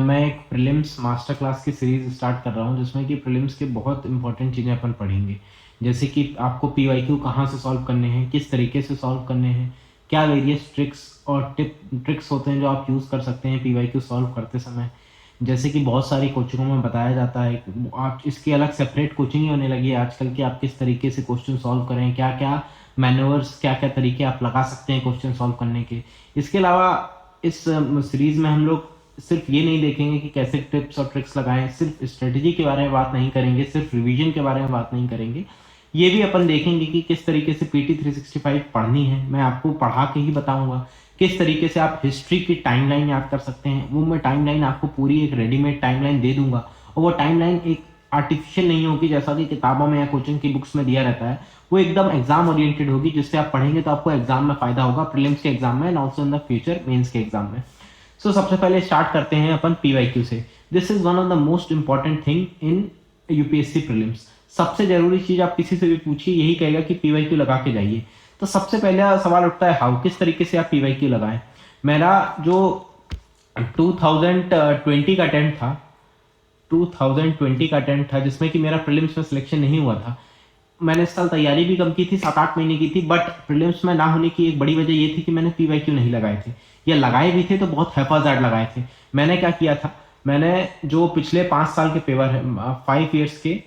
मैं एक prelims master class की सीरीज़ स्टार्ट कर रहा हूँ जिसमें कि प्रीलिम्स के बहुत इंपॉर्टेंट चीज़ें अपन पढ़ेंगे। जैसे कि आपको पीवाईक्यू कहाँ से सॉल्व करने हैं, किस तरीके से सॉल्व करने हैं, क्या वेरियस ट्रिक्स और ट्रिक्स होते हैं जो आप यूज़ कर सकते हैं पीवाईक्यू सॉल्व करते समय। जैसे कि बहुत सारी कोचिंगों में बताया जाता है, आप इसकी अलग सेपरेट कोचिंग ही होने लगी है आजकल कि आप किस तरीके से क्वेश्चन सॉल्व करें, क्या-क्या मैनूवर्स, क्या-क्या तरीके आप लगा सकते हैं क्वेश्चन सॉल्व करने के। इसके अलावा इस सीरीज़ में हम लोग सिर्फ ये नहीं देखेंगे कि कैसे टिप्स और ट्रिक्स लगाएं, सिर्फ स्ट्रेटजी के बारे में बात नहीं करेंगे, सिर्फ रिवीजन के बारे में बात नहीं करेंगे। ये भी अपन देखेंगे कि किस तरीके से पीटी 365 पढ़नी है, मैं आपको पढ़ा के ही बताऊंगा। किस तरीके से आप हिस्ट्री की टाइमलाइन याद कर सकते हैं, वो मैं टाइमलाइन आपको पूरी एक रेडीमेड टाइमलाइन दे दूंगा। और वो टाइमलाइन एक आर्टिफिशियल नहीं होगी जैसा कि किताबों में या कोचिंग की बुक्स में दिया रहता है। वो एकदम एग्जाम ओरिएंटेड होगी, जिससे आप पढ़ेंगे तो आपको एग्जाम में फायदा होगा, प्रीलिम्स के एग्जाम में and also in the future mains के एग्जाम में। सबसे पहले स्टार्ट करते हैं अपन पीवाईक्यू से। This is one of the most important thing in UPSC prelims. सबसे जरूरी चीज आप किसी से भी पूछिए, यही कहेगा कि पीवाईक्यू लगा के जाइए। तो सबसे पहला सवाल उठता है हाउ, किस तरीके से आप पीवाईक्यू लगाएं। मेरा जो 2020 का अटेम्प्ट था 2020 का अटेम्प्ट था जिसमें कि मेरा प्रीलिम्स में सिलेक्शन नहीं हुआ था। मैंने इस साल तैयारी भी कम की थी, 7-8 महीने की थी, बट प्रीलिम्स में ना होने की एक बड़ी वजह ये थी कि मैंने पीवाईक्यू नहीं लगाए थे, या लगाए भी थे तो बहुत हैफाजार्ड लगाए थे। मैंने क्या किया था, मैंने जो पिछले 5 साल के पेपर है, 5 ईयर्स के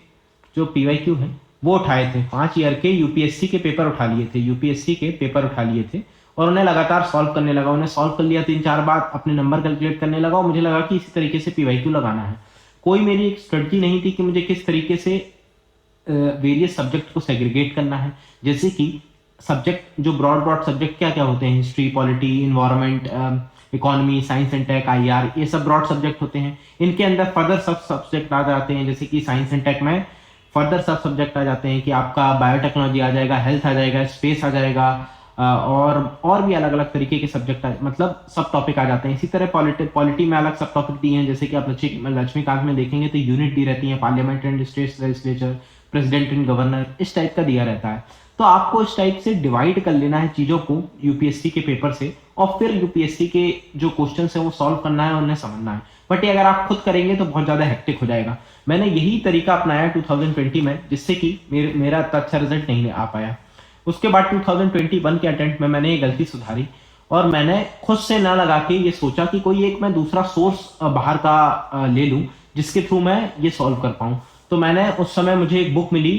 जो पीवाईक्यू है वो उठाए थे। 5 ईयर के यूपीएससी के पेपर उठा लिए थे, यूपीएससी के पेपर उठा लिए थे और उन्हें लगातार सॉल्व करने लगा। उन्हें सॉल्व कर लिया 3-4 बार, अपने नंबर कैलकुलेट करने लगा और मुझे लगा कि इसी तरीके से पीवाईक्यू लगाना है। कोई मेरी एक स्ट्रेटजी नहीं थी कि मुझे किस तरीके से वेरियस सब्जेक्ट को सेग्रीगेट करना है। जैसे कि सब्जेक्ट जो ब्रॉड ब्रॉड सब्जेक्ट क्या क्या होते हैं, history, polity, environment, economy, science and tech, IR, ये सब ब्रॉड सब्जेक्ट होते हैं। इनके अंदर फर्दर सब सब्जेक्ट आ जाते हैं, जैसे कि साइंस एंड टेक में फर्दर सब सब्जेक्ट आ जाते हैं कि आपका बायोटेक्नोलॉजी आ जाएगा, हेल्थ आ जाएगा, स्पेस आ जाएगा, और भी अलग अलग तरीके के सब्जेक्ट मतलब सब टॉपिक आ जाते हैं। इसी तरह पॉलिटी में अलग सब टॉपिक दिए हैं, जैसे कि आप लक्ष्मीकांत में देखेंगे तो यूनिट दी रहती है, parliament and state legislature, president and governor, इस टाइप का दिया रहता है। तो आपको इस टाइप से डिवाइड कर लेना है चीजों को यूपीएससी के पेपर से, और फिर यूपीएससी के जो क्वेश्चन है वो सॉल्व करना है और उन्हें समझना है। बट ये अगर आप खुद करेंगे तो बहुत ज्यादा हेक्टिक हो जाएगा। मैंने यही तरीका अपनाया 2020 में, जिससे कि मेरा अच्छा रिजल्ट नहीं आ पाया। उसके बाद 2021 के अटेम्प्ट में मैंने ये गलती सुधारी और मैंने खुद से ना लगा के ये सोचा कि कोई एक मैं दूसरा सोर्स बाहर का ले लूं जिसके थ्रू मैं ये सॉल्व कर पाऊं। तो मैंने उस समय मुझे एक बुक मिली,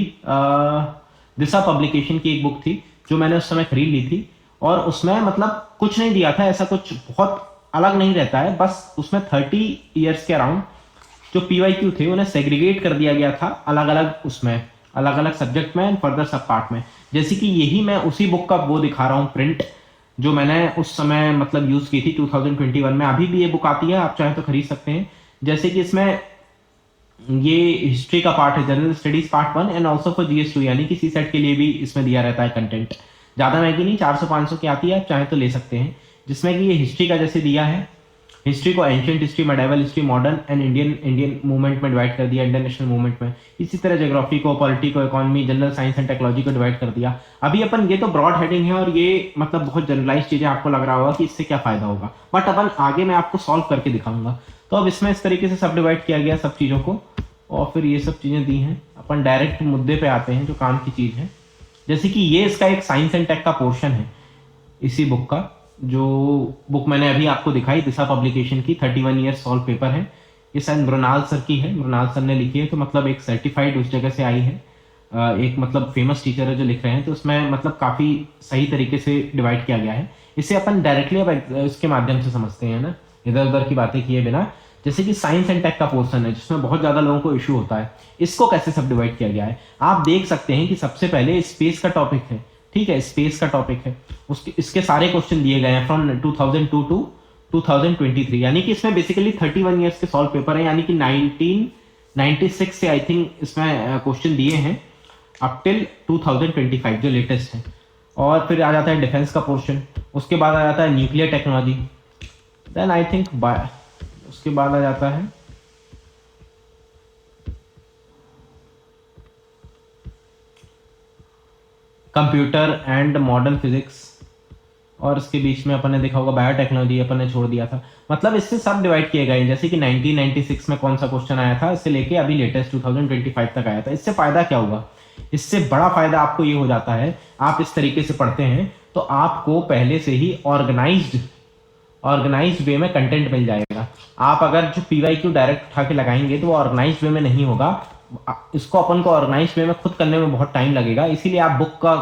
दिशा पब्लिकेशन की एक बुक थी जो मैंने उस समय खरीद ली थी। और उसमें मतलब कुछ नहीं दिया था, ऐसा कुछ बहुत अलग नहीं रहता है, बस उसमें 30 ईयर्स के अराउंड जो पीवाईक्यू थे उन्हें सेग्रीगेट कर दिया गया था अलग अलग उसमें, अलग अलग सब्जेक्ट में एंड फर्दर सब पार्ट में। जैसे कि यही मैं उसी बुक का वो दिखा रहा हूँ प्रिंट, जो मैंने उस समय मतलब यूज की थी 2021 में। अभी भी ये बुक आती है, आप चाहे तो खरीद सकते हैं। जैसे कि इसमें ये हिस्ट्री का पार्ट है, general studies part 1 and also for GS two, यानी कि सी सेट के लिए भी इसमें दिया रहता है कंटेंट। ज्यादा महंगी नहीं, 400-500 की आती है, आप चाहे तो ले सकते हैं। जिसमें कि ये हिस्ट्री का जैसे दिया है, हिस्ट्री को ancient history, medieval history, modern and Indian movement में डिवाइड कर दिया, इंटरनेशनल मूवमेंट में। इसी तरह ज्योग्राफी को, पॉलिटी को, economy, general science and technology को डिवाइड कर दिया। अभी अपन ये तो ब्रॉड हेडिंग है और ये मतलब बहुत जनरलाइज चीजें, आपको लग रहा होगा कि इससे क्या फायदा होगा, बट अपन आगे मैं आपको सॉल्व करके दिखाऊंगा। तो अब इसमें इस तरीके से सब डिवाइड किया गया सब चीजों को, और फिर ये सब चीजें दी हैं। अपन डायरेक्ट मुद्दे पे आते हैं जो काम की चीज है। जैसे कि ये इसका एक साइंस एंड टेक का पोर्शन है इसी बुक का, जो बुक मैंने अभी आपको दिखाई, दिशा पब्लिकेशन की 31 ईयर सॉल्व पेपर है। ये शायद मृणाल सर की है, मृणाल सर ने लिखी है, तो मतलब एक सर्टिफाइड उस जगह से आई है। एक मतलब फेमस टीचर है जो लिख रहे हैं, तो उसमें मतलब काफी सही तरीके से डिवाइड किया गया है। इसे अपन डायरेक्टली अब इसके माध्यम से समझते हैं ना, इधर उधर की बातें किए बिना। जैसे कि साइंस एंड टेक का पोर्शन है जिसमें बहुत ज्यादा लोगों को इशू होता है, इसको कैसे सब डिवाइड किया गया है। आप देख सकते हैं कि सबसे पहले स्पेस का टॉपिक है, ठीक है, स्पेस का टॉपिक है, उसके इसके सारे क्वेश्चन दिए गए हैं फ्रॉम 2002 टू 2023, यानी कि इसमें बेसिकली 31 ईयर्स के सॉल्व पेपर है, यानी कि 1996 से आई थिंक इसमें क्वेश्चन दिए हैं अप टिल 2025 जो लेटेस्ट है। और फिर आ जाता है डिफेंस का पोर्शन, उसके बाद आ जाता है nuclear technology, then I think उसके बाद आ जाता है कंप्यूटर एंड मॉडर्न फिजिक्स, और उसके बीच में अपन ने देखा होगा बायोटेक्नोलॉजी अपन ने छोड़ दिया था। मतलब इससे सब डिवाइड किए गए, जैसे कि 1996 में कौन सा क्वेश्चन आया था, इससे लेके अभी लेटेस्ट 2025 तक आया था। इससे फायदा क्या हुआ? इससे बड़ा फायदा आपको ये हो जाता है, आप इस तरीके से पढ़ते हैं तो आपको पहले से ही ऑर्गेनाइज्ड वे में कंटेंट मिल जाएगा। आप अगर जो पीवाईक्यू डायरेक्ट उठा के लगाएंगे तो वो ऑर्गेनाइज्ड वे में नहीं होगा। इसको अपन को ऑर्गेनाइज्ड वे में खुद करने में बहुत टाइम लगेगा, इसीलिए आप बुक का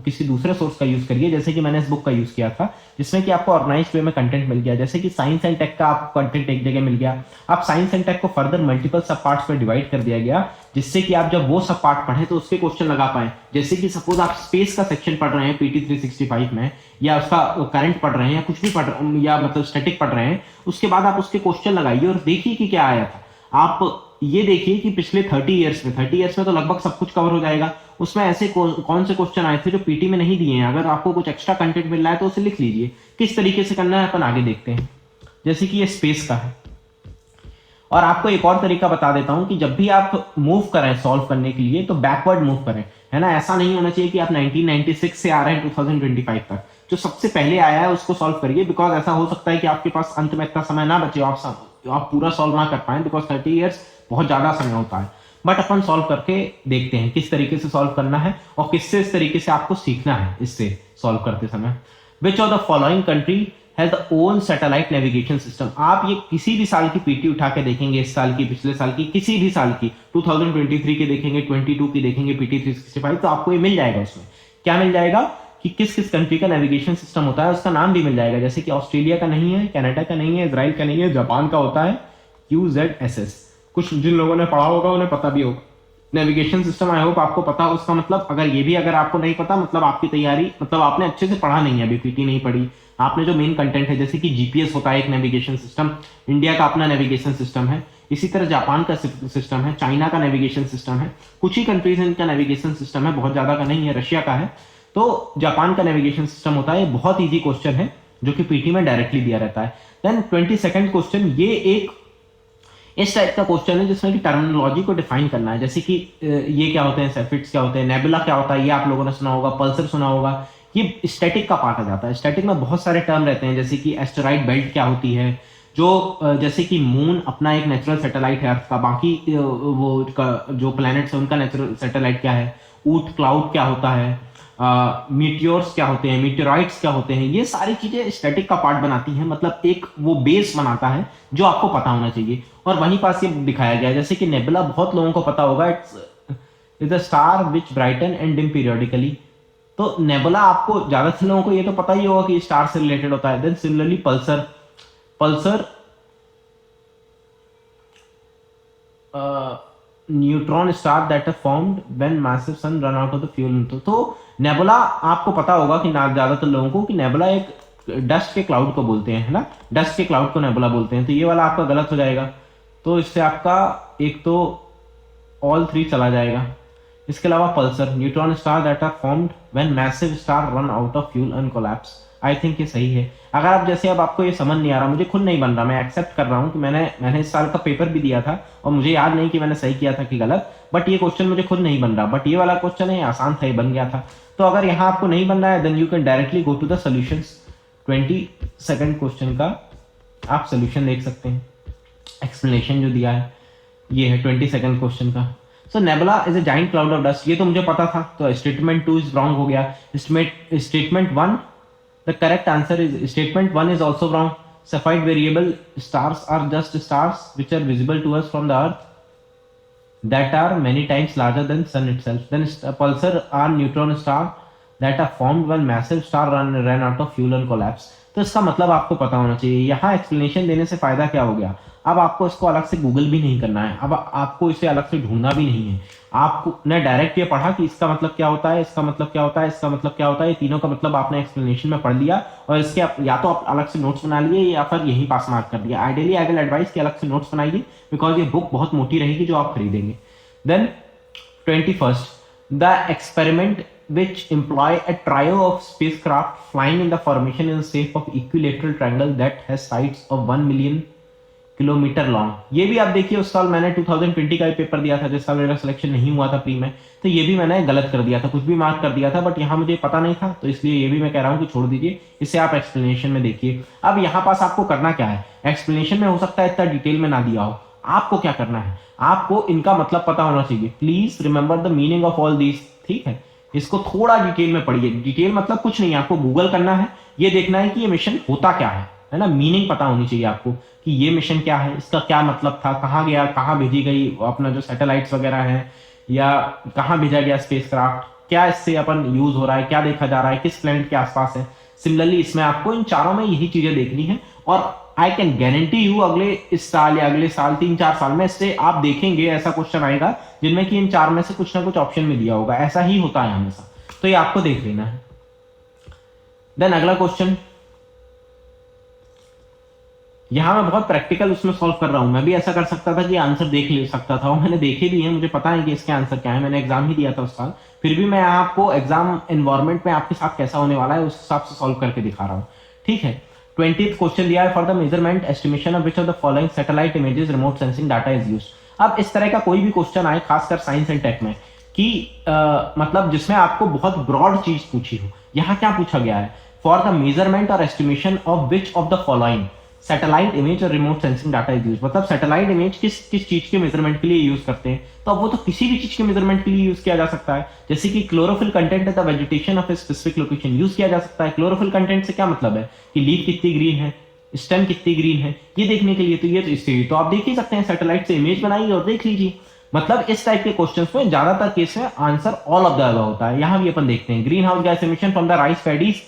किसी दूसरे सोर्स का यूज करिए, जैसे कि मैंने इस बुक का यूज किया था, जिसमें कि आपको ऑर्गेनाइज्ड वे में कंटेंट मिल गया। जैसे कि साइंस एंड टेक का आपको कंटेंट एक जगह मिल गया, आप साइंस एंड टेक को फर्दर मल्टीपल सब पार्ट्स में डिवाइड कर दिया गया, जिससे कि आप जब वो सब पार्ट पढ़े तो उसके क्वेश्चन लगा पाए। जैसे कि सपोज आप स्पेस का सेक्शन पढ़ रहे हैं पीटी 365 में, या उसका करंट पढ़ रहे हैं, या कुछ भी पढ़ रहे हैं, या मतलब स्टैटिक पढ़ रहे हैं, उसके बाद आप उसके क्वेश्चन लगाइए और देखिए कि क्या आया था। आप ये देखिए कि पिछले 30 इयर्स में तो लगभग सब कुछ कवर हो जाएगा। उसमें ऐसे कौन से क्वेश्चन आए थे जो पीटी में नहीं दिए हैं। अगर आपको कुछ एक्स्ट्रा कंटेंट मिल रहा है तो उसे लिख लीजिए। किस तरीके से करना है अपन आगे देखते हैं। जैसे कि ये स्पेस का है, और आपको एक और तरीका बता देता हूं कि जब भी आप मूव करें सॉल्व करने के लिए तो बैकवर्ड मूव करें, है ना। ऐसा नहीं होना चाहिए कि आप 1996 से आ रहे हैं 2025 तक। जो सबसे पहले आया है उसको सॉल्व करिए, बिकॉज ऐसा हो सकता है कि आपके पास अंत में इतना समय ना बचे, आप पूरा सॉल्व ना कर पाए, बिकॉज 30 ईयर्स बहुत ज्यादा समय होता है। बट अपन सॉल्व करके देखते हैं किस तरीके से सॉल्व करना है और किससे इस तरीके से आपको सीखना है इससे सॉल्व करते समय। विच of the following country has the own satellite navigation system. आप ये किसी भी साल की पीटी उठा के देखेंगे, इस साल की, पिछले साल की, किसी भी साल की, 2023 की देखेंगे, 22 की देखेंगे पीटी 365, तो आपको ये मिल जाएगा। उसमें क्या मिल जाएगा कि किस किस कंट्री का नेविगेशन सिस्टम होता है, उसका नाम भी मिल जाएगा। जैसे कि ऑस्ट्रेलिया का नहीं है, कनाडा का नहीं है, इजराइल का नहीं है, जापान का होता है QZSS। कुछ जिन लोगों ने पढ़ा होगा उन्हें पता भी होगा नेविगेशन सिस्टम। आई होप आपको पता हो उसका मतलब। अगर आपको नहीं पता, मतलब आपकी तैयारी, मतलब आपने अच्छे से पढ़ा नहीं है, अभी पीटी नहीं पढ़ी आपने। जो मेन कंटेंट है, जैसे कि जीपीएस होता है एक नेविगेशन सिस्टम, इंडिया का अपना नेविगेशन सिस्टम है, इसी तरह जापान का सिस्टम है, चाइना का नेविगेशन सिस्टम है, कुछ ही कंट्रीज इनका नेविगेशन सिस्टम है, बहुत ज्यादा का नहीं है, रशिया का है। तो जापान का नेविगेशन सिस्टम होता है। बहुत ईजी क्वेश्चन है जो कि पीटी में डायरेक्टली दिया रहता है। देन 22nd क्वेश्चन, ये एक इस टाइप का क्वेश्चन है जिसमें कि टर्मिनोलॉजी को डिफाइन करना है। जैसे कि ये क्या होते हैं, सेफिट्स क्या होते हैं, नेबुला क्या होता है, ये आप लोगों ने सुना होगा, पल्सर सुना होगा। ये स्टैटिक का पार्ट आ जाता है। स्टैटिक में बहुत सारे टर्म रहते हैं, जैसे कि एस्टेरॉइड बेल्ट क्या होती है, जो जैसे कि मून अपना एक नेचुरल सैटेलाइट है अर्थ का, बाकी जो प्लैनेट्स है उनका नेचुरल सैटेलाइट क्या है, ऊट क्लाउड क्या होता है, मीटियोर्स क्या होते हैं, मीटेराइट्स क्या होते हैं, ये सारी चीजें स्टैटिक का पार्ट बनाती हैं। मतलब एक वो बेस बनाता है जो आपको पता होना चाहिए। और वहीं पास ये दिखाया गया है, जैसे कि नेबुला बहुत लोगों को पता होगा, it's a star which brighten and dim periodically. तो नेबुला आपको, ज्यादातर लोगों को ये तो पता ही होगा कि स्टार से रिलेटेड होता है। Then similarly pulsar neutron star that are formed when massive sun run out of the fuel. तो नेबुला आपको पता होगा कि ज्यादातर लोगों को कि नेबुला एक डस्ट के क्लाउड को बोलते हैं, है ना, डस्ट के क्लाउड को नेबुला बोलते हैं। तो ये वाला आपका गलत हो जाएगा। तो इससे आपका एक तो ऑल 3 चला जाएगा। इसके अलावा pulsar, neutron star that are formed when massive star run out of fuel and collapse. I think ये सही है। अगर आप जैसे, अब आपको ये समझ नहीं आ रहा, मुझे खुद नहीं बन रहा, मैं एक्सेप्ट कर रहा हूँ कि मैंने इस साल का पेपर भी दिया था और मुझे याद नहीं कि मैंने सही किया था कि गलत, बट ये क्वेश्चन मुझे खुद नहीं बन रहा। बट ये वाला क्वेश्चन है, आसान था, ये बन गया था। तो अगर यहाँ आपको नहीं बन रहा है, then you can directly go to the solutions. 22nd question का आप सोल्यूशन देख सकते हैं, एक्सप्लेनेशन जो दिया है ये है 22nd क्वेश्चन का। So nebula is a giant cloud of dust, ये तो मुझे पता था। तो स्टेटमेंट 2 इज रॉन्ग हो गया। Statement 1, the correct answer is statement 1 is also wrong. Cepheid variable stars are just stars which are visible to us from the earth that are many times larger than sun itself. Then pulsar are neutron star that are formed when massive star ran out of fuel and collapse. तो इसका मतलब आपको पता होना चाहिए। यहाँ explanation देने से फायदा क्या हो गया, अब आपको इसको अलग से गूगल भी नहीं करना है, अब आपको इसे अलग से ढूंढना भी नहीं है। आपको ने डायरेक्ट ये पढ़ा कि इसका मतलब क्या होता है, इसका मतलब क्या होता है, इसका मतलब क्या होता है, ये तीनों का मतलब आपने एक्सप्लेनेशन में पढ़ लिया और इसके या तो आप अलग से नोट्स बना लिए या फिर यही पास मार्क कर दिया। आइडियली आई विल एडवाइस कि अलग से नोट्स बनाइए, बिकॉज ये बुक बहुत मोटी रहेगी जो आप खरीदेंगे। Then 21st, the experiment which employ a trio of spacecraft flying in the formation in the shape of equilateral triangle that has sides of 1 million kilometre long. ये भी आप देखिए उस साल मैंने 2020 का भी पेपर दिया था, जिस साल मेरा सिलेक्शन नहीं हुआ था प्री में, तो ये भी मैंने गलत कर दिया था, कुछ भी मार्क कर दिया था, बट यहाँ मुझे पता नहीं था, तो इसलिए ये भी मैं कह रहा हूँ कि छोड़ दीजिए, इसे आप एक्सप्लेनेशन में देखिए। अब यहाँ पास आपको करना क्या है, एक्सप्लेनेशन में हो सकता है इतना डिटेल में ना दिया हो, आपको क्या करना है, आपको इनका मतलब पता होना चाहिए। Please remember the meaning of all these, ठीक है, इसको थोड़ा डिटेल में पढ़िए। डिटेल मतलब कुछ नहीं, आपको गूगल करना है, ये देखना है कि ये मिशन होता क्या है ना, मीनिंग पता होनी चाहिए आपको कि ये मिशन क्या है, इसका क्या मतलब था, कहाँ गया, कहाँ भेजी गई अपना जो सैटेलाइट्स वगैरह है, या कहाँ भेजा गया स्पेसक्राफ्ट, क्या इससे अपन यूज हो रहा है, क्या देखा जा रहा है, किस प्लेनेट के आसपास है। सिमिलरली इसमें आपको इन चारों में यही चीजें देखनी है, और आई कैन गारंटी यू अगले इस साल या अगले साल 3-4 साल में इससे आप देखेंगे ऐसा क्वेश्चन आएगा जिनमें कि इन चार में से कुछ ना कुछ ऑप्शन में दिया होगा, ऐसा ही होता है हमेशा, तो ये आपको देख लेना है। देन अगला क्वेश्चन, यहां मैं बहुत प्रैक्टिकल उसमें सॉल्व कर रहा हूं, मैं भी ऐसा कर सकता था कि आंसर देख ले सकता था, और मैंने देखे भी हैं, मुझे पता है कि इसके आंसर क्या है, मैंने एग्जाम ही दिया था उस साल, फिर भी मैं आपको एग्जाम एनवायरमेंट में आपके साथ कैसा होने वाला है उस हिसाब से सॉल्व करके दिखा रहा हूं, ठीक है। 20th क्वेश्चन दिया है, for the measurement estimation of which of the following satellite images remote sensing data is used. अब इस तरह का कोई भी क्वेश्चन आए खासकर साइंस एंड टेक में कि मतलब जिसमें आपको बहुत ब्रॉड चीज पूछी हो, यहाँ क्या पूछा गया है, फॉर द मेजरमेंट और estimation of which of the following satellite image और remote sensing data is use, मतलब सैटेलाइट इमेज किस किस चीज के मेजरमेंट के लिए यूज करते हैं, तो अब वो तो किसी भी चीज के मेजरमेंट के लिए यूज किया जा सकता है, जैसे कि chlorophyll content the vegetation of a specific location use किया जा सकता है। क्लोरोफिल कंटेंट से क्या मतलब है कि लीफ कितनी ग्रीन है, स्टेम कितनी ग्रीन है, ये देखने के लिए, तो ये तो इससे तो आप देख ही सकते हैं, सैटेलाइट से इमेज बनाइए और देख लीजिए। मतलब इस टाइप के क्वेश्चंस में ज्यादातर केस में answer all of the above होता है। यहां भी अपन देखते हैं green house gas emission from the rice paddies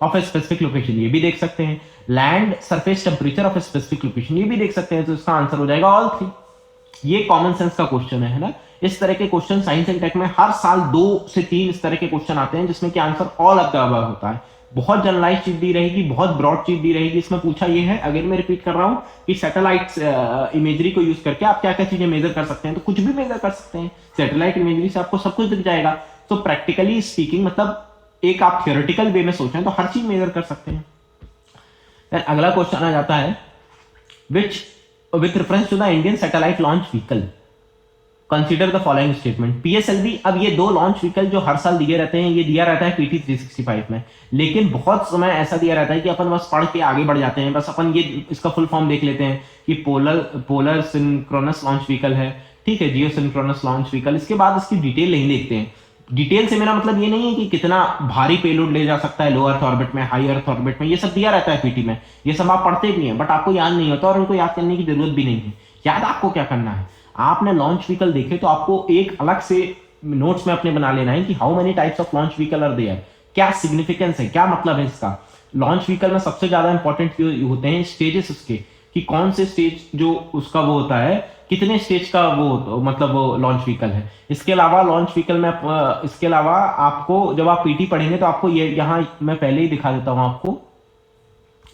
of a specific location, ये भी देख सकते हैं, land surface temperature of a specific location, ये भी देख सकते हैं, तो इसका आंसर हो जाएगा ऑल 3। ये कॉमन सेंस का क्वेश्चन है ना। इस तरह के क्वेश्चन साइंस एंड टेक में हर साल 2 से 3 इस तरह के क्वेश्चन आते हैं जिसमें कि answer all of the above होता है। बहुत जनरलाइज चीज दी रहेगी, बहुत ब्रॉड चीज दी रहेगी। इसमें पूछा ये है, अगेन मैं रिपीट कर रहा हूं, कि सैटेलाइट इमेजरी को यूज करके आप क्या क्या चीजें मेजर कर सकते हैं, तो कुछ भी मेजर कर सकते हैं सैटेलाइट इमेजरी से, आपको सब कुछ दिख जाएगा। तो प्रैक्टिकली स्पीकिंग मतलब एक आप थियोरेटिकल वे में सोचें तो हर चीज मेजर कर सकते हैं। Then अगला क्वेश्चन आ जाता है, which with reference to the Indian satellite launch vehicle consider the following statement. PSLV, अब ये 2 लॉन्च व्हीकल जो हर साल दिए रहते हैं, ये दिया रहता है पीटी 365 में, लेकिन बहुत समय ऐसा दिया रहता है कि अपन बस पढ़ के आगे बढ़ जाते हैं, बस अपन ये इसका फुल फॉर्म देख लेते हैं कि पोलर सिंक्रोनस लॉन्च व्हीकल है, ठीक है, जियो सिंक्रोनस लॉन्च व्हीकल, इसके बाद इसकी डिटेल नहीं देखते हैं। डिटेल से मेरा मतलब ये नहीं है कि कितना भारी पेलोड ले जा सकता है लो अर्थ ऑर्बिट में, हाई अर्थ ऑर्बिट में, ये सब दिया रहता है पीटी में, ये सब आप पढ़ते भी हैं, बट आपको याद नहीं होता और उनको याद करने की जरूरत भी नहीं है। याद आपको क्या करना है, आपने लॉन्च व्हीकल देखे तो आपको एक अलग से नोट्स में अपने बना लेना है कि how many types of launch vehicle are there, क्या सिग्निफिकेंस है, क्या मतलब है इसका। लॉन्च व्हीकल में सबसे ज्यादा इंपॉर्टेंट होते हैं स्टेजेस उसके, कि कौन से स्टेज जो उसका वो होता है, कितने स्टेज का वो मतलब वो लॉन्च व्हीकल है। इसके अलावा लॉन्च व्हीकल में इसके अलावा आपको जब आप पीटी पढ़ेंगे तो आपको ये यहाँ मैं पहले ही दिखा देता हूँ, आपको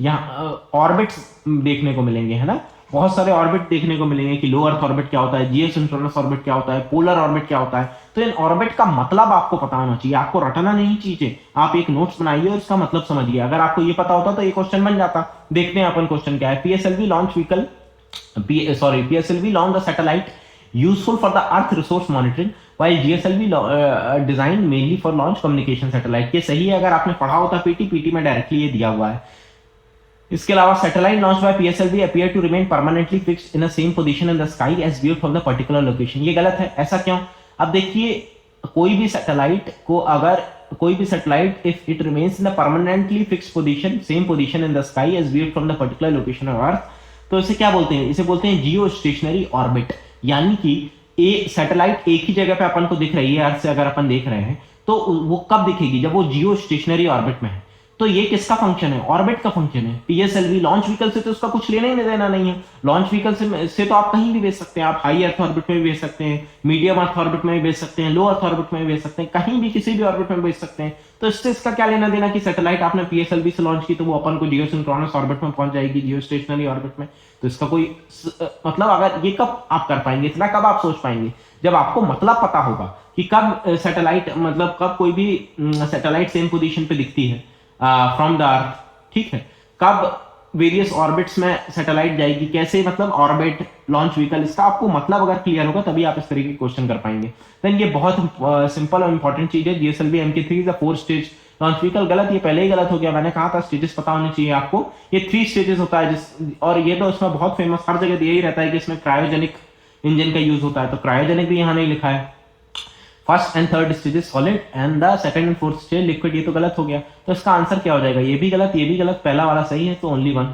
यहाँ ऑर्बिट्स देखने को मिलेंगे, है ना, बहुत सारे ऑर्बिट देखने को मिलेंगे कि लो अर्थ ऑर्बिट क्या होता है, जियोसिंक्रोनस ऑर्बिट क्या होता है, पोलर ऑर्बिट क्या होता है। तो इन ऑर्बिट का मतलब आपको पता होना चाहिए, आपको रटना नहीं चाहिए, आप एक नोट्स बनाइए और इसका मतलब समझिए। अगर आपको ये पता होता तो ये क्वेश्चन बन जाता। देखते हैं अपन क्वेश्चन क्या है। PSLV launch vehicle PSLV launched the satellite useful for the Earth resource monitoring, while GSLV designed mainly for launch communication satellite। ये सही है, अगर आपने पढ़ा होता पीटी में डायरेक्टली ये दिया हुआ है। इसके अलावा satellite launch by PSLV appear to remain permanently fixed in a same position in the sky as viewed from the particular location. ये गलत है, ऐसा क्यों? अब देखिए, कोई भी satellite if it remains in the permanently fixed position, same position in the sky as viewed from the particular location of earth, तो इसे क्या बोलते हैं? इसे बोलते हैं जियो स्टेशनरी ऑर्बिट। यानी कि सैटेलाइट एक ही जगह पे अपन को दिख रही है, अर्थ से अगर अपन देख रहे हैं तो वो कब दिखेगी? जब वो जियो स्टेशनरी ऑर्बिट में है। तो ये किसका फंक्शन है? ऑर्बिट का फंक्शन है। पीएसएलवी लॉन्च व्हीकल से तो उसका कुछ लेना ही देना नहीं है। लॉन्च व्हीकल से तो आप कहीं भी भेज सकते हैं, आप हाई अर्थ ऑर्बिट में भी भेज सकते हैं, मीडियम अर्थ ऑर्बिट में भी भेज सकते हैं, लो अर्थ ऑर्बिट में भी भेज सकते हैं, कहीं भी किसी भी ऑर्बिट में भेज सकते हैं। तो इससे इसका क्या लेना देना कि सैटेलाइट आपने पीएसएलवी से लॉन्च की तो वो अपन को जियो सिंक्रोनस ऑर्बिट में पहुंच जाएगी, जियो स्टेशनरी ऑर्बिट में। तो इसका कोई मतलब, अगर ये कब आप कर पाएंगे, इतना कब आप सोच पाएंगे? जब आपको मतलब पता होगा कि कब सैटेलाइट, मतलब कब कोई भी सैटेलाइट सेम पोजीशन पे दिखती है फ्रॉम द अर्थ, ठीक है, कब वेरियस ऑर्बिट्स में सैटेलाइट जाएगी, कैसे मतलब ऑर्बिट लॉन्च व्हीकल, इसका आपको मतलब अगर क्लियर होगा तभी आप इस तरीके के क्वेश्चन कर पाएंगे। देन ये बहुत सिंपल और इंपॉर्टेंट चीज है, GSLV MK3 is a 4 stage launch vehicle. गलत, ये पहले ही गलत हो गया, मैंने कहा था स्टेजेस पता होने चाहिए आपको, ये 3 स्टेजेस होता है और ये तो इसमें बहुत फेमस हर जगह दिया ही रहता है कि इसमें क्रायोजेनिक इंजन का यूज होता है, तो क्रायोजेनिक भी यहाँ नहीं लिखा है। First and third stage is solid and the second and fourth stage liquid, ये तो गलत हो गया, तो इसका आंसर क्या हो जाएगा, ये भी गलत, ये भी गलत, पहला वाला सही है, तो ओनली 1।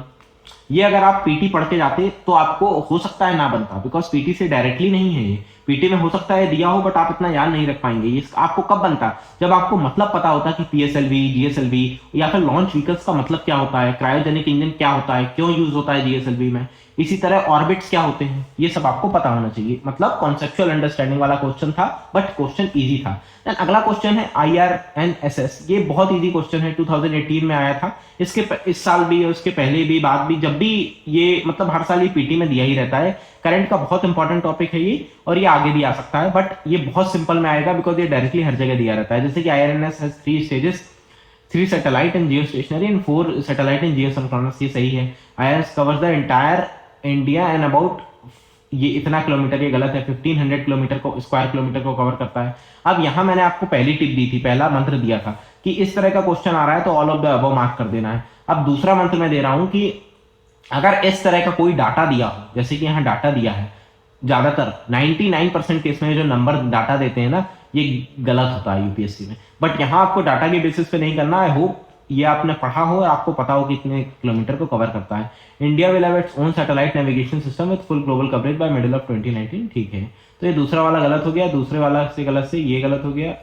ये अगर आप पीटी पढ़ के जाते तो आपको हो सकता है ना बनता, बिकॉज पीटी से डायरेक्टली नहीं है ये, पीटी में हो सकता है दिया हो बट आप इतना याद नहीं रख पाएंगे। ये आपको कब बनता, जब आपको मतलब पता होता कि पीएसएलवी, जीएसएलवी या फिर लॉन्च व्हीकल्स का मतलब क्या होता है, क्रायोजेनिक इंजन क्या होता है, क्यों यूज होता है जीएसएलवी में, इसी तरह ऑर्बिट्स क्या होते हैं, ये सब आपको पता होना चाहिए। मतलब कॉन्सेप्चुअल अंडरस्टैंडिंग वाला क्वेश्चन था बट क्वेश्चन इजी था। देन अगला क्वेश्चन है IRNSS, ये बहुत इजी क्वेश्चन है, 2018 में आया था, इसके इस साल भी, उसके पहले भी, बाद भी, जब भी ये मतलब हर साल ये पीटी में दिया ही रहता है। करंट का बहुत इंपॉर्टेंट टॉपिक है ये, और ये आगे भी आ सकता है बट ये बहुत सिंपल में आएगा बिकॉज ये डायरेक्टली हर जगह दिया रहता है। जैसे कि IRNS has 3 stages, 3 satellite in geostationary and 4 satellite in geosynchronous, ये सही है। IRNS covers the entire India and about, ये इतना किलोमीटर, ये गलत है, 1500 किलोमीटर को, स्क्वायर किलोमीटर को कवर करता है। अब यहाँ मैंने आपको पहली टिप दी थी, पहला मंत्र दिया था कि इस तरह का क्वेश्चन आ रहा है तो all of the above mark कर देना है। अब दूसरा मंत्र मैं दे रहा हूं कि अगर इस तरह का कोई डाटा दिया हो, जैसे कि यहाँ डाटा दिया है, ज्यादातर 99% केस में जो नंबर डाटा देते हैं ना, ये गलत होता है यूपीएससी में, बट यहाँ आपको डाटा के बेसिस पे नहीं करना। आई होप ये आपने पढ़ा हो और आपको पता हो कि कितने किलोमीटर को कवर करता है। India will have its own satellite navigation system with full global coverage by middle of 2019, ठीक है। तो ये दूसरा वाला गलत हो गया, दूसरे वाला से गलत से ये गलत हो गया,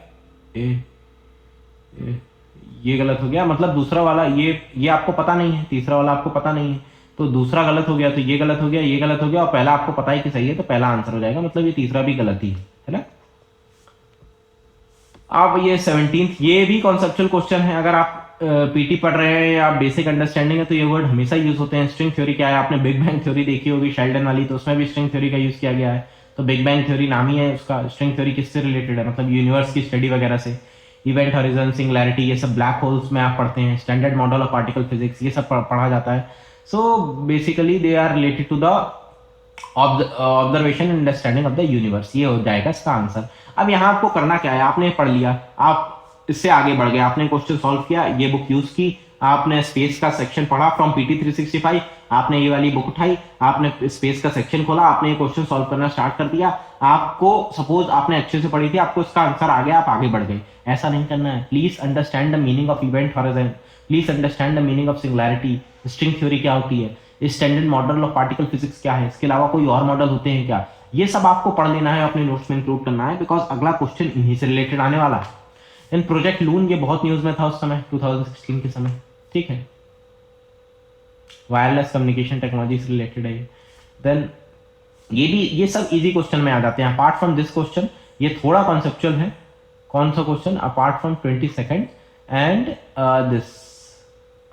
ये गलत हो गया, मतलब दूसरा वाला ये आपको पता नहीं है, तीसरा वाला आपको पता नहीं है, तो दूसरा गलत हो गया, तो ये गलत हो गया, ये गलत हो गया, और पहला आपको पता है कि सही है तो पहला आंसर हो जाएगा, मतलब ये तीसरा भी गलत ही है ना। अब ये 17th, ये भी कॉन्सेप्चुअल क्वेश्चन है। अगर आप पीटी पढ़ रहे हैं या बेसिक अंडरस्टैंडिंग है तो ये वर्ड हमेशा यूज होते हैं। स्ट्रिंग थ्योरी क्या है, आपने बिग बैंग थ्योरी देखी होगी शेल्डन वाली, तो उसमें भी स्ट्रिंग थ्योरी का यूज किया गया है। तो बिग बैंग थ्योरी नाम ही है उसका। स्ट्रिंग थ्योरी किससे रिलेटेड है, मतलब यूनिवर्स की स्टडी वगैरह से, इवेंट हॉरिजन, सिंगुलैरिटी, ये सब ब्लैक होल्स में आप पढ़ते हैं, standard model of particle physics, ये सब पढ़ा जाता है। So basically they are related to the observation and understanding of the universe, ये हो जाएगा इसका आंसर। अब यहाँ आपको करना क्या है, आपने पढ़ लिया, आप इससे आगे बढ़ गए, आपने क्वेश्चन सॉल्व किया, ये बुक यूज की, आपने स्पेस का सेक्शन पढ़ा फ्रॉम पीटी 365, आपने ये वाली बुक उठाई, आपने स्पेस का सेक्शन खोला, आपने ये क्वेश्चन सॉल्व करना स्टार्ट कर दिया, आपको सपोज आपने अच्छे से पढ़ी थी, आपको इसका आंसर आ गया, आप आगे बढ़ गए। ऐसा नहीं करना है। Please understand the meaning of event horizon, please understand the meaning of singularity, string theory क्या होती है, standard model of particle physics क्या है, इसके अलावा कोई और मॉडल होते हैं क्या, ये सब आपको पढ़ लेना है, अपने नोट्स में इंक्लूड करना है, बिकॉज अगला क्वेश्चन इन्हीं से रिलेटेड आने वाला है। इन प्रोजेक्ट लून, ये बहुत न्यूज में था उस समय 2016 के समय, ठीक है, वायरलेस कम्युनिकेशन टेक्नोलॉजी से रिलेटेड है। देन ये सब इजी क्वेश्चन में आ जाते हैं। अपार्ट फ्रॉम दिस क्वेश्चन, ये थोड़ा कॉन्सेप्चुअल है। कौन सा question, apart from 22nd and this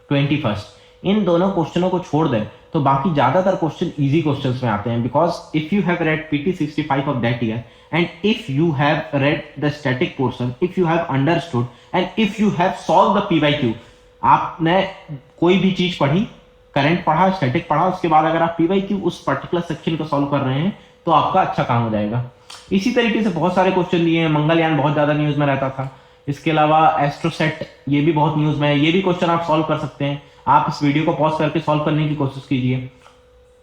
21st, इन दोनों क्वेश्चनों को छोड़ दें तो बाकी ज्यादातर क्वेश्चन इजी क्वेश्चंस में आते हैं, because if you have read PT 65 of that year and if you have read the static portion, if you have understood and if you have solved the PYQ, आपने कोई भी चीज पढ़ी, current पढ़ा, static पढ़ा, उसके बाद अगर आप PYQ उस पर्टिकुलर सेक्शन को सॉल्व कर रहे हैं तो आपका अच्छा काम हो जाएगा। इसी तरीके से बहुत सारे क्वेश्चन दिए हैं। मंगलयान बहुत ज्यादा न्यूज में रहता था, इसके अलावा एस्ट्रोसेट ये भी बहुत न्यूज में है, ये भी क्वेश्चन आप सॉल्व कर सकते हैं। आप इस वीडियो को पॉज करके सॉल्व करने की कोशिश कीजिए।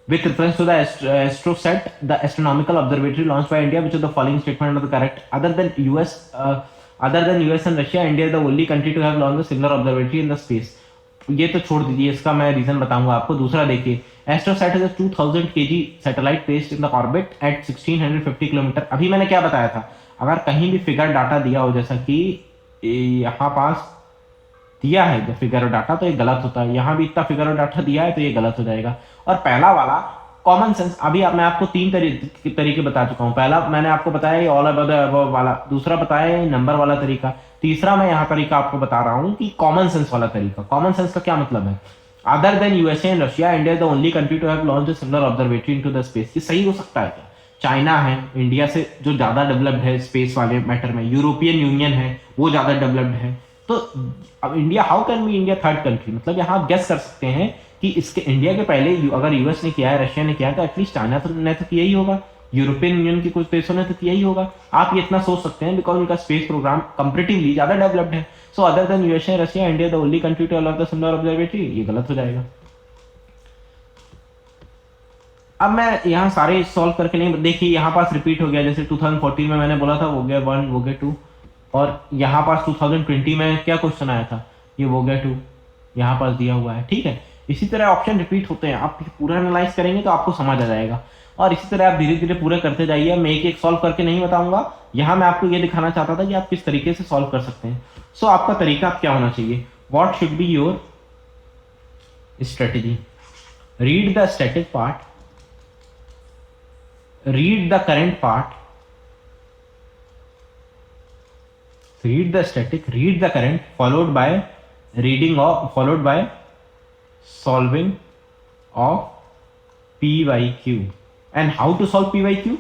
With reference to the AstroSat, the astronomical observatory launched by India, which of the following statement are correct? Other than US and Russia, India is the only country to have launched a similar observatory in the space. ये तो छोड़ दीजिए, इसका मैं reason बताऊंगा आपको। दूसरा देखिए, Astrosat is 2000 kg satellite placed in the orbit at 1650 kilometre. अभी मैंने क्या बताया था, अगर कहीं भी फिगर डाटा दिया हो, जैसा कि यहाँ पास दिया है जब फिगर और डाटा, तो ये गलत होता है। यहाँ भी इतना फिगर और डाटा दिया है तो ये गलत हो जाएगा। और पहला वाला कॉमन सेंस, अभी मैं आपको 3 तरीके बता चुका हूँ। पहला मैंने आपको बताया ये ऑल अबव द अबव वाला, दूसरा बताया ये नंबर वाला तरीका, तीसरा मैं यहाँ तरीका आपको बता रहा हूँ कि कॉमन सेंस वाला तरीका। कॉमन सेंस का क्या मतलब है, other than USA and Russia, India is the only country to have launched a similar observatory into the space. ये सही हो सकता है क्या? चाइना है इंडिया से जो ज्यादा डेवलप्ड है स्पेस वाले मैटर में, यूरोपियन यूनियन है वो ज्यादा डेवलप्ड है, तो अब India, how can be India third country? मतलब यहाँ आप गेस कर सकते हैं कि इसके इंडिया के पहले अगर यूएस ने किया है, रशिया ने किया है, तो एटलीस्ट चाइना ने तो किया ही होगा, यूरोपियन यूनियन के कुछ देशों ने तो किया ही होगा। आप ये इतना सोच सकते हैं बिकॉज उनका स्पेस प्रोग्राम कंपेरेटिवली ज्यादा डेवलप्ड है। So other than USA, Russia, India the only country to allow the solar observatory, ये गलत हो जाएगा। अब मैं यहाँ सारे सॉल्व करके नहीं, देखिए यहाँ पास रिपीट हो गया, जैसे 2014 में मैंने बोला था वो गया 1, वो गया 2, और यहाँ पास 2020 में क्या क्वेश्चन आया था, ये वो गया 2, यहाँ पास दिया हुआ है। ठीक है, इसी तरह ऑप्शन रिपीट होते हैं, आप पूरा एनालाइज करेंगे तो आपको समझ आ जाएगा, और इसी तरह आप धीरे धीरे पूरे करते जाइए। मैं एक एक सॉल्व करके नहीं बताऊंगा, यहाँ मैं आपको ये दिखाना चाहता था कि आप किस तरीके से सॉल्व कर सकते हैं। सो आपका तरीका आप क्या होना चाहिए, what should be your strategy, read the static part, read the current part, read the static, read the current, followed by reading of, followed by solving of PYQ. And how to solve PYQ?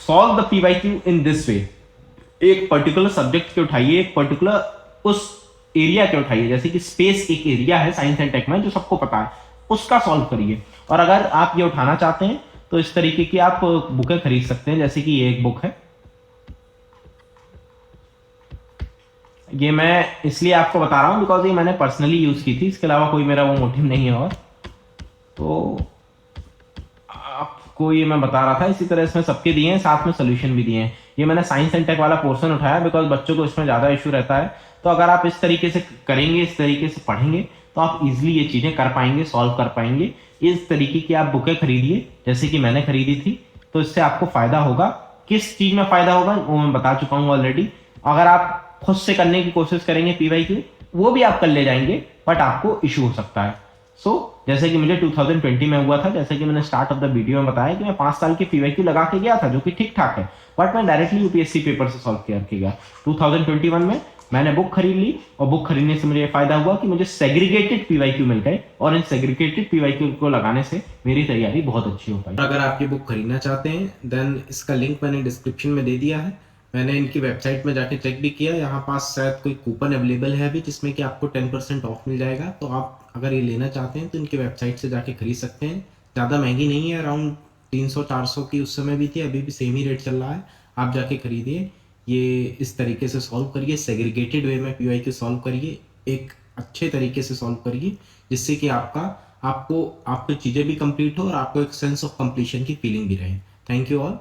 Solve the PYQ in this way. एक particular subject के उठाइए, एक particular उस area के उठाइए, जैसे कि space एक एरिया है साइंस एंड टेक में जो सबको पता है, उसका सॉल्व करिए। और अगर आप ये उठाना चाहते हैं तो इस तरीके की आप बुकें खरीद सकते हैं, जैसे कि ये एक बुक है, ये मैं इसलिए आपको बता रहा हूं बिकॉज ये मैंने पर्सनली यूज की थी, इसके अलावा कोई मेरा वो मोटिव नहीं है। और तो आपको ये मैं बता रहा था, इसी तरह इसमें सबके दिए हैं, साथ में सोल्यूशन भी दिए हैं। ये मैंने साइंस एंड टेक वाला पोर्शन उठाया बिकॉज बच्चों को इसमें ज्यादा इशू रहता है। तो अगर आप इस तरीके से करेंगे, इस तरीके से पढ़ेंगे, तो आप इजिली ये चीजें कर पाएंगे, सॉल्व कर पाएंगे। इस तरीके की आप बुकें खरीदिए जैसे कि मैंने खरीदी थी, तो इससे आपको फायदा होगा। किस चीज में फायदा होगा वो मैं बता चुका हूं ऑलरेडी। अगर आप खुद से करने की कोशिश करेंगे PYQ, वो भी आप कर ले जाएंगे, बट आपको इशू हो सकता है। जैसे कि मुझे 2020 में हुआ था, जैसे कि मैंने स्टार्ट ऑफ द वीडियो में बताया कि मैं 5 साल के PYQ लगा के गया था, जो कि ठीक ठाक है, बट मैं डायरेक्टली UPSC पेपर से सॉल्व करके गया। 2021 में मैंने बुक खरीद ली, और बुक खरीदने से मुझे फायदा हुआ कि मुझे सेग्रीगेटेड PYQ मिल गए, और इन सेग्रीगेटेड PYQ को लगाने से मेरी तैयारी बहुत अच्छी हो पाई। अगर आप ये बुक खरीदना चाहते हैं देन इसका लिंक मैंने डिस्क्रिप्शन में दे दिया है। मैंने इनकी वेबसाइट में जाके चेक भी किया, यहाँ पास शायद कोई कूपन अवेलेबल है अभी जिसमें कि आपको 10% ऑफ मिल जाएगा। तो आप अगर ये लेना चाहते हैं तो इनकी वेबसाइट से जाके खरीद सकते हैं। ज़्यादा महंगी नहीं है, अराउंड 300-400 की उस समय भी थी, अभी भी सेम ही रेट चल रहा है। आप जाके खरीदिए, ये इस तरीके से सॉल्व करिए, सेग्रीगेटेड वे में PYQ सॉल्व करिए, एक अच्छे तरीके से सॉल्व करिए, जिससे कि आपको चीज़ें भी कंप्लीट हो और आपको एक सेंस ऑफ कंप्लीशन की फीलिंग भी रहे। Thank you all.